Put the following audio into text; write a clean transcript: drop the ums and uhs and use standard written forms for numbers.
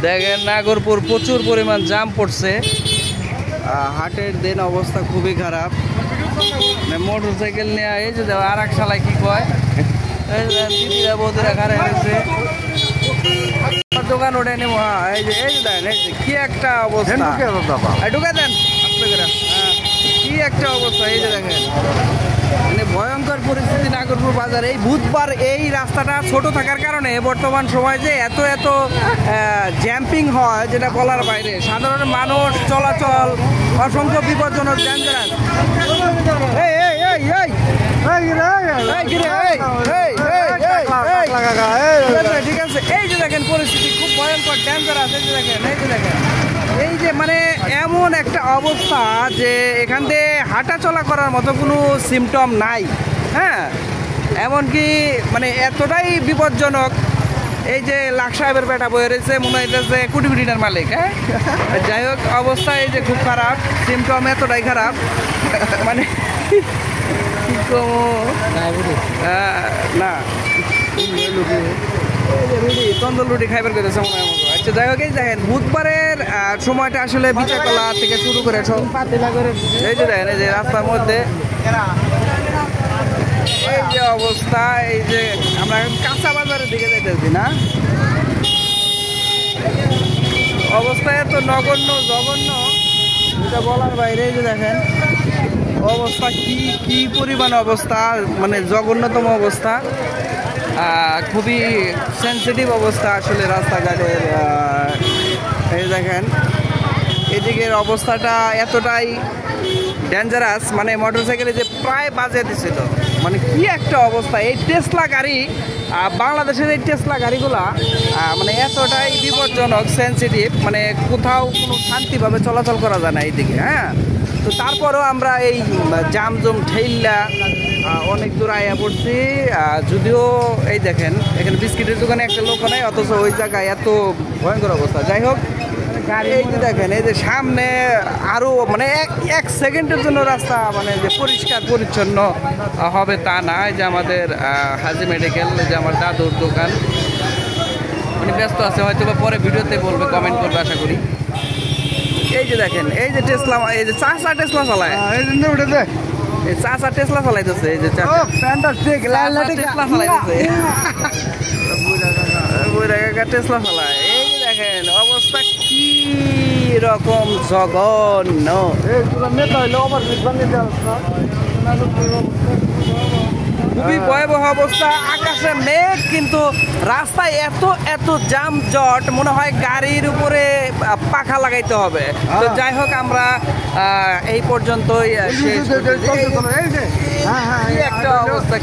দেখেন নাগরপুর প্রচুর পরিমাণ জাম পড়ছে। হাটের দিন অবস্থা খুবই খারাপ। মোটর সাইকেল নিয়ে এই যে আর এক শালায় কি কয় দিদিরা বৌদিরা খারে গেছে দোকান ওঠে নেব। এই যে দেন এই যে কি একটা অবস্থা, ঢুকে দেন কি একটা অবস্থা। এই যে দেখেন মানে ভয়ঙ্কর পরিস্থিতি নাগরপুর বাজার। এই বুধবার এই রাস্তাটা ছোট থাকার কারণে বর্তমান সময় যে এত জ্যাম্পিং হয় যেটা বলার বাইরে। সাধারণ মানুষ চলাচল অসংখ্য বিপজ্জনক, ডেঞ্জারাস। ঠিক আছে, এই যে দেখেন পরিস্থিতি খুব ভয়ঙ্কর, ডেঞ্জারাস। এই যে দেখেন এই যে মানে এমন একটা অবস্থা যে এখান থেকে হাঁটা চলা করার মতো কোনো সিমটম নাই। হ্যাঁ, এমনকি মানে এতটাই বিপজ্জনক। এই যে লাখ সাহেবের বেটা বয়ে রয়েছে, মনে হইতেছে কোটি কোটিটার মালিক। হ্যাঁ, যাই হোক অবস্থা এই যে খুব খারাপ, সিমটম এতটাই খারাপ মানে না তন্দুর রুটি খাইবার করতেছে মনে হয়। আচ্ছা যাই হোক, এই দেখেন বুধবারের সময়টা আসলে বিচারকলা থেকে শুরু করে সব এই যে দেখেন এই যে রাস্তার মধ্যে এই যে অবস্থা। এই যে আমরা কাঁচা বাজারের দিকে যাইতেছি না, অবস্থা এত নগণ্য জঘন্য এটা বলার বাইরে। এই যে দেখেন অবস্থা কি পরিমাণ অবস্থা, মানে জঘন্যতম অবস্থা, খুবই সেন্সিটিভ অবস্থা আসলে রাস্তাঘাটের। এই দেখেন এদিকের অবস্থাটা এতটাই ডেঞ্জারাস, মানে মোটরসাইকেলে যে প্রায় বাজে দিছিল, মানে কি একটা অবস্থা। এই টেসলা গাড়ি, বাংলাদেশের এই টেসলা গাড়িগুলা মানে এতটাই বিপজ্জনক, সেন্সিটিভ, মানে কোথাও কোনো শান্তিভাবে চলাচল করা যায় না এইদিকে। হ্যাঁ, তো তারপরেও আমরা এই জামজম ঠেইল্লা অনেক দূর আয়া পড়ছি। যদিও এই দেখেন এখানে বিস্কিটের দোকানে একটা লোক নাই, অথচ ওই জায়গায় এত ভয়ঙ্কর অবস্থা। যাই হোক, এই যে দেখেন এই যে সামনে আরো মানে এক সেকেন্ডের জন্য রাস্তা মানে যে পরিষ্কার পরিচ্ছন্ন হবে তা না। এই যে আমাদের হাজি মেডিকেল, যে আমার দাদুর দোকান, উনি ব্যস্ত আছে, হয়তো বা পরে ভিডিওতে বলবে, কমেন্ট করবে আশা করি। এই যে দেখেন এই যে টেসলা, এই যে চাচা টেসলা চালায়, এই চাচা টেসলা চালাইতেছে, এই যে টেসলা চালায়। এই যে দেখেন অবস্থা কি রকম জঘন্য। খুবই ভয়াবহ অবস্থা। আকাশে মেঘ, কিন্তু রাস্তায় এত যানজট, মনে হয় গাড়ির উপরে পাখা লাগাইতে হবে। তো যাই হোক, আমরা এই পর্যন্তই একটা অবস্থা।